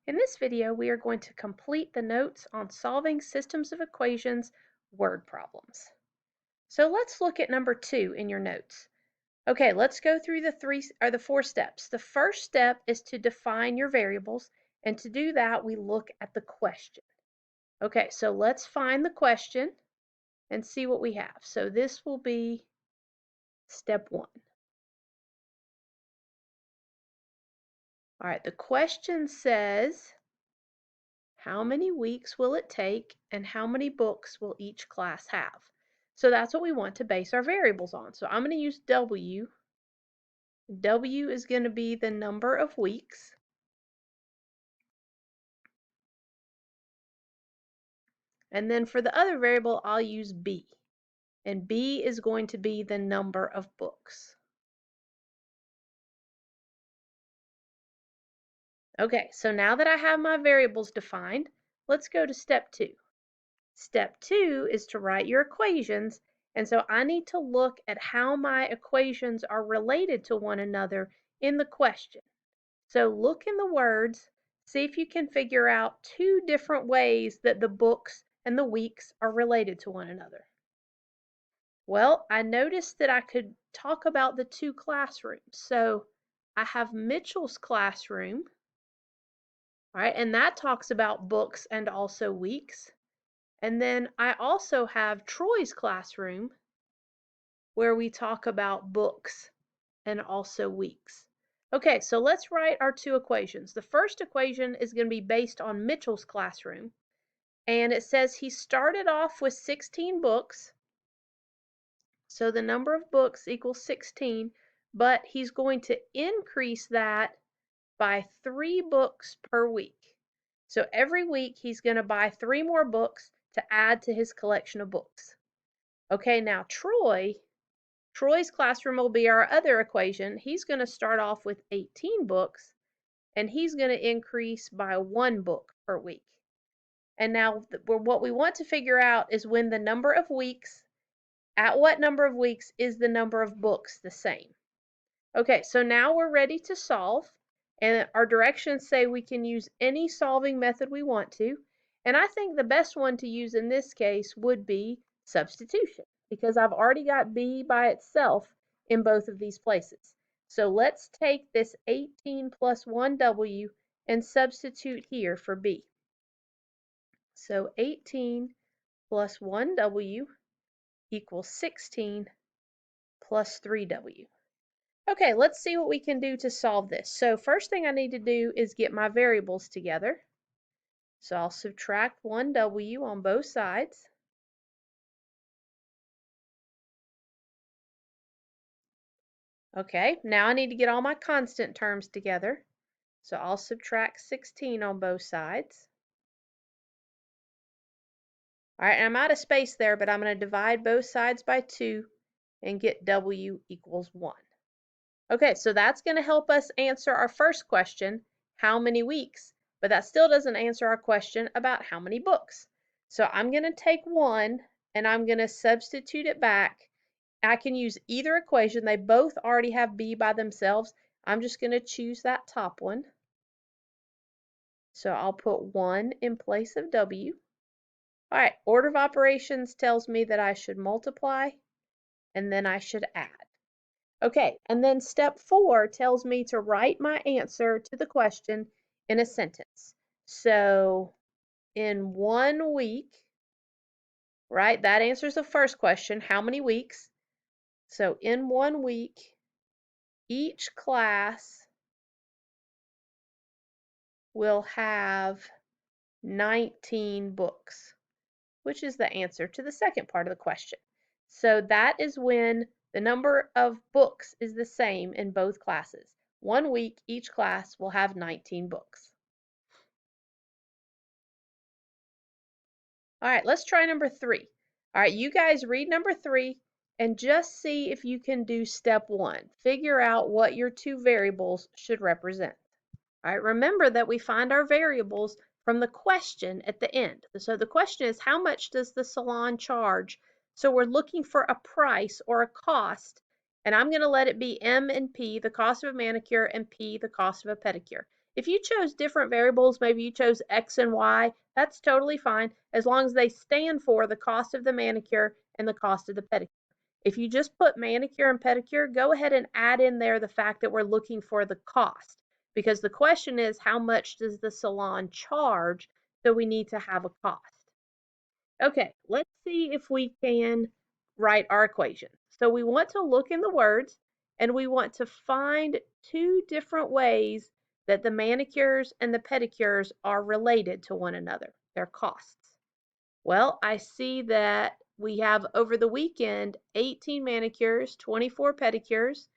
In this video, we are going to complete the notes on solving systems of equations word problems. So let's look at number 2 in your notes. Okay, let's go through the 4 steps. The first step is to define your variables, and to do that, we look at the question. Okay, so let's find the question and see what we have. So this will be step 1. All right, the question says, how many weeks will it take and how many books will each class have? So that's what we want to base our variables on. So I'm going to use W. W is going to be the number of weeks. And then for the other variable, I'll use B. And B is going to be the number of books. Okay, so now that I have my variables defined, let's go to step 2. Step 2 is to write your equations, and so I need to look at how my equations are related to one another in the question. So look in the words, see if you can figure out 2 different ways that the books and the weeks are related to one another. Well, I noticed that I could talk about the 2 classrooms. So I have Mitchell's classroom, all right, and that talks about books and also weeks. And then I also have Troy's classroom where we talk about books and also weeks. Okay, so let's write our 2 equations. The first equation is going to be based on Mitchell's classroom. And it says he started off with 16 books. So the number of books equals 16, but he's going to increase that by 3 books per week. So every week he's going to buy 3 more books to add to his collection of books. Okay, now Troy's classroom will be our other equation. He's going to start off with 18 books, and he's going to increase by 1 book per week. And now what we want to figure out is when the number of weeks, at what number of weeks is the number of books the same? Okay, so now we're ready to solve, and our directions say we can use any solving method we want to, and I think the best one to use in this case would be substitution, because I've already got B by itself in both of these places. So let's take this 18 plus 1W and substitute here for B. So 18 plus 1W equals 16 plus 3W. Okay, let's see what we can do to solve this. So first thing I need to do is get my variables together. So I'll subtract 1W on both sides. Okay, now I need to get all my constant terms together. So I'll subtract 16 on both sides. All right, I'm out of space there, but I'm going to divide both sides by 2 and get W equals 1. Okay, so that's going to help us answer our first question, how many weeks? But that still doesn't answer our question about how many books. So I'm going to take 1 and I'm going to substitute it back. I can use either equation. They both already have B by themselves. I'm just going to choose that top one. So I'll put 1 in place of W. All right, order of operations tells me that I should multiply and then I should add. Okay, and then step 4 tells me to write my answer to the question in a sentence. So in 1 week, right, that answers the first question, how many weeks? So in 1 week, each class will have 19 books, which is the answer to the second part of the question. So that is when the number of books is the same in both classes. 1 week, each class will have 19 books. All right, let's try number 3. All right, you guys read number 3 and just see if you can do step 1. Figure out what your 2 variables should represent. All right, remember that we find our variables from the question at the end. So the question is, how much does the salon charge? So we're looking for a price or a cost, and I'm going to let it be M and P, the cost of a manicure, and P, the cost of a pedicure. If you chose different variables, maybe you chose X and Y, that's totally fine as long as they stand for the cost of the manicure and the cost of the pedicure. If you just put manicure and pedicure, go ahead and add in there the fact that we're looking for the cost, because the question is, how much does the salon charge? So we need to have a cost. Okay, let's see if we can write our equation. So we want to look in the words and we want to find two different ways that the manicures and the pedicures are related to one another, their costs. Well, I see that we have over the weekend 18 manicures, 24 pedicures,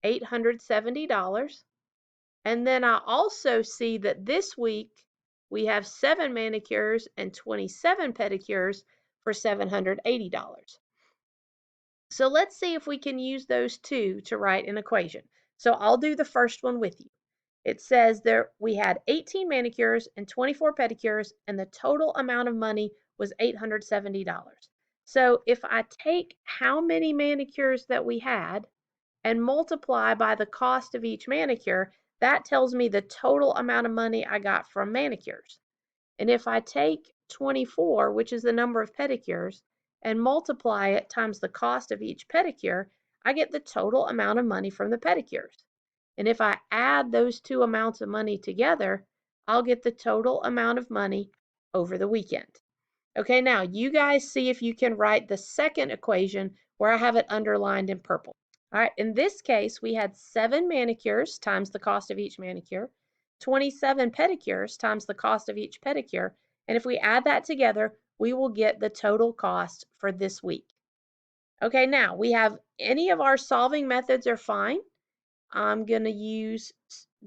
$870. And then I also see that this week we have 7 manicures and 27 pedicures for $780. So let's see if we can use those two to write an equation. So I'll do the first one with you. It says there we had 18 manicures and 24 pedicures, and the total amount of money was $870. So if I take how many manicures that we had and multiply by the cost of each manicure, that tells me the total amount of money I got from manicures. And if I take 24, which is the number of pedicures, and multiply it times the cost of each pedicure, I get the total amount of money from the pedicures. And if I add those two amounts of money together, I'll get the total amount of money over the weekend. Okay, now you guys see if you can write the second equation where I have it underlined in purple. All right, in this case, we had 7 manicures times the cost of each manicure, 27 pedicures times the cost of each pedicure, and if we add that together, we will get the total cost for this week. Okay, now we have any of our solving methods are fine. I'm going to use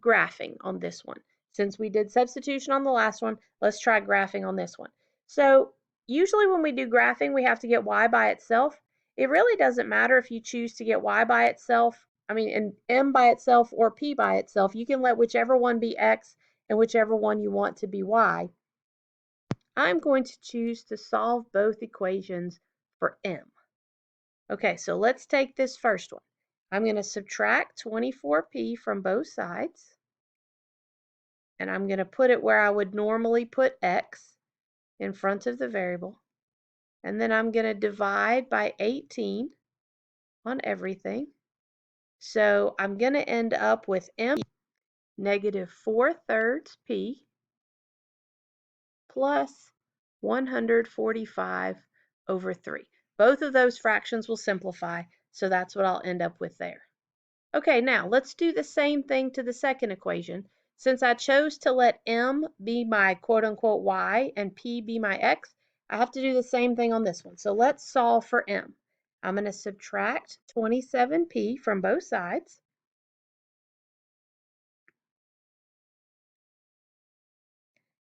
graphing on this one. Since we did substitution on the last one, let's try graphing on this one. So usually when we do graphing, we have to get y by itself. It really doesn't matter if you choose to get y by itself, and m by itself or p by itself. You can let whichever one be x and whichever one you want to be y. I'm going to choose to solve both equations for m. Okay, so let's take this first one. I'm going to subtract 24p from both sides, and I'm going to put it where I would normally put x in front of the variable, and then I'm going to divide by 18 on everything. So I'm going to end up with m negative 4/3 p plus 145 over 3. Both of those fractions will simplify, so that's what I'll end up with there. Okay, now let's do the same thing to the second equation. Since I chose to let m be my quote-unquote y and p be my x, I have to do the same thing on this one. So let's solve for m. I'm going to subtract 27p from both sides.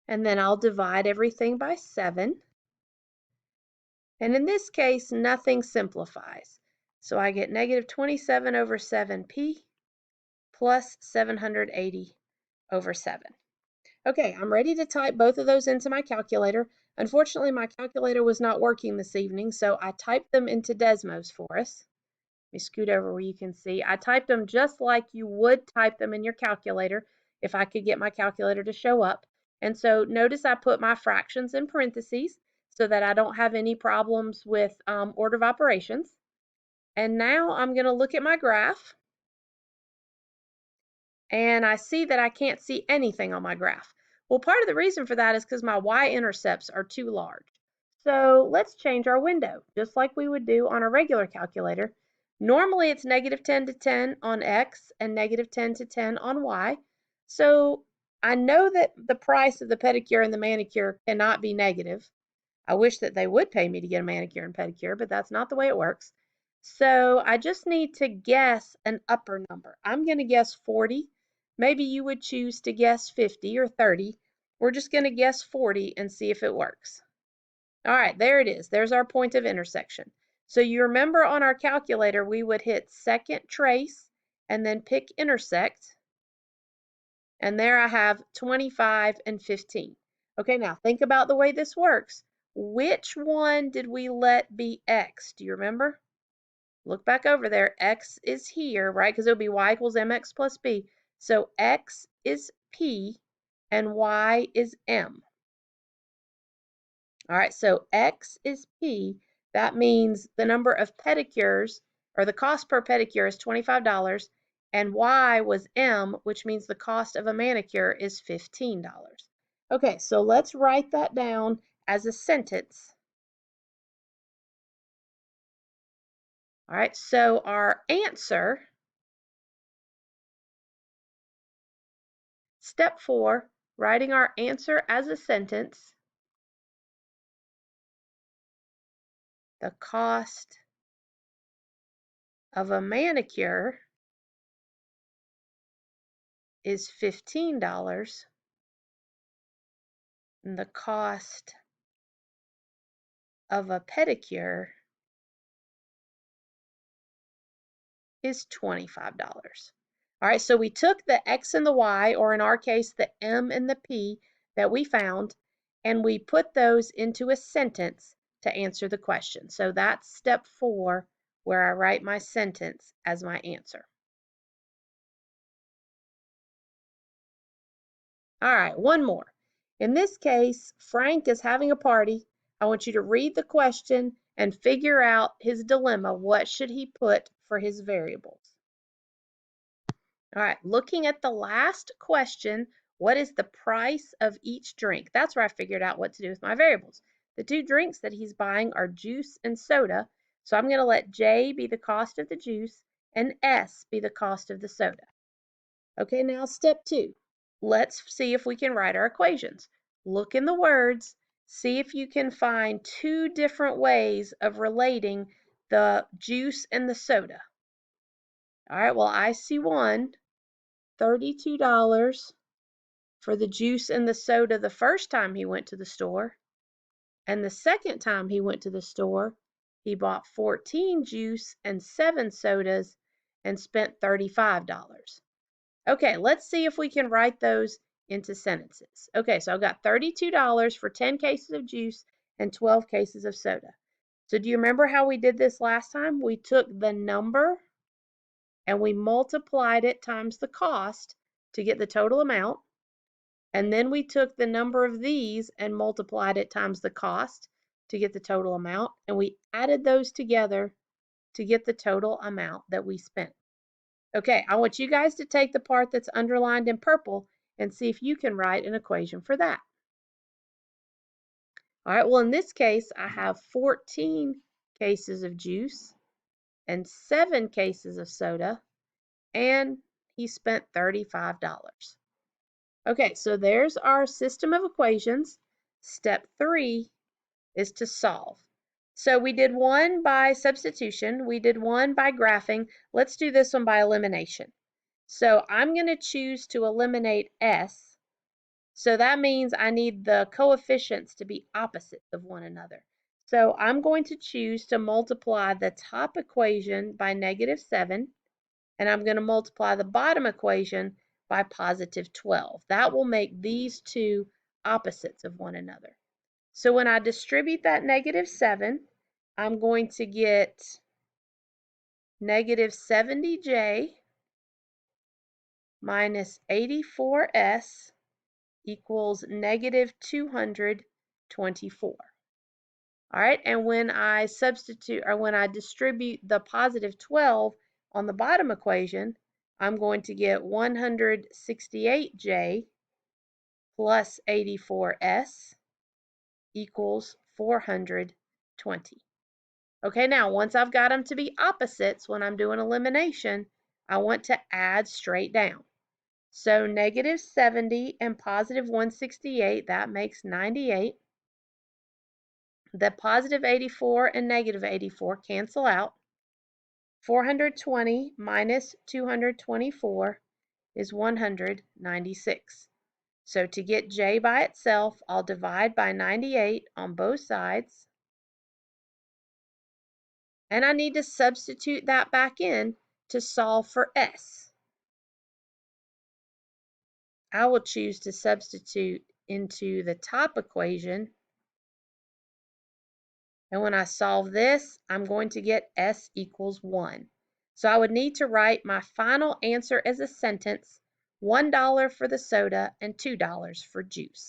And then I'll divide everything by 7. And in this case, nothing simplifies. So I get negative 27 over 7p plus 780 over 7. Okay, I'm ready to type both of those into my calculator. Unfortunately, my calculator was not working this evening, so I typed them into Desmos for us. Let me scoot over where you can see. I typed them just like you would type them in your calculator if I could get my calculator to show up. And so notice I put my fractions in parentheses so that I don't have any problems with order of operations. And now I'm going to look at my graph. And I see that I can't see anything on my graph. Well, part of the reason for that is because my y-intercepts are too large. So let's change our window, just like we would do on a regular calculator. Normally it's negative 10 to 10 on x and negative 10 to 10 on y. So I know that the price of the pedicure and the manicure cannot be negative. I wish that they would pay me to get a manicure and pedicure, but that's not the way it works. So I just need to guess an upper number. I'm going to guess 40. Maybe you would choose to guess 50 or 30. We're just going to guess 40 and see if it works. All right, there it is. There's our point of intersection. So you remember on our calculator, we would hit second trace and then pick intersect. And there I have 25 and 15. Okay, now think about the way this works. Which one did we let be x? Do you remember? Look back over there. X is here, right? Because it would be y equals mx plus b. So x is P and Y is M. All right, so X is P. That means the number of pedicures, or the cost per pedicure, is $25, and Y was M, which means the cost of a manicure is $15. Okay, so let's write that down as a sentence. All right, so our answer, step 4, writing our answer as a sentence. The cost of a manicure is $15, and the cost of a pedicure is $25. All right, so we took the X and the Y, or in our case, the M and the P that we found, and we put those into a sentence to answer the question. So that's step 4, where I write my sentence as my answer. All right, one more. In this case, Frank is having a party. I want you to read the question and figure out his dilemma. What should he put for his variables? All right, looking at the last question, what is the price of each drink? That's where I figured out what to do with my variables. The two drinks that he's buying are juice and soda, so I'm going to let J be the cost of the juice and S be the cost of the soda. Okay, now step 2. Let's see if we can write our equations. Look in the words, see if you can find 2 different ways of relating the juice and the soda. All right, well, I see one. $32 for the juice and the soda the first time he went to the store. And the second time he went to the store, he bought 14 juice and 7 sodas and spent $35. Okay, let's see if we can write those into sentences. Okay, so I've got $32 for 10 cases of juice and 12 cases of soda. So do you remember how we did this last time? We took the number and we multiplied it times the cost to get the total amount. And then we took the number of these and multiplied it times the cost to get the total amount. And we added those together to get the total amount that we spent. Okay, I want you guys to take the part that's underlined in purple and see if you can write an equation for that. All right, well, in this case, I have 14 cases of juice and 7 cases of soda, and he spent $35. Okay, so there's our system of equations. Step 3 is to solve. So we did one by substitution, we did one by graphing. Let's do this one by elimination. So I'm going to choose to eliminate S. So that means I need the coefficients to be opposites of one another. So I'm going to choose to multiply the top equation by -7, and I'm going to multiply the bottom equation by +12. That will make these two opposites of one another. So when I distribute that -7, I'm going to get -70J minus 84S equals -224. All right, and when I substitute, or when I distribute the +12 on the bottom equation, I'm going to get 168J plus 84S equals 420. Okay, now once I've got them to be opposites when I'm doing elimination, I want to add straight down. So -70 and +168, that makes 98. The +84 and -84 cancel out. 420 minus 224 is 196. So to get J by itself, I'll divide by 98 on both sides. And I need to substitute that back in to solve for S. I will choose to substitute into the top equation. And when I solve this, I'm going to get S equals 1. So I would need to write my final answer as a sentence $1 for the soda, and $2 for juice.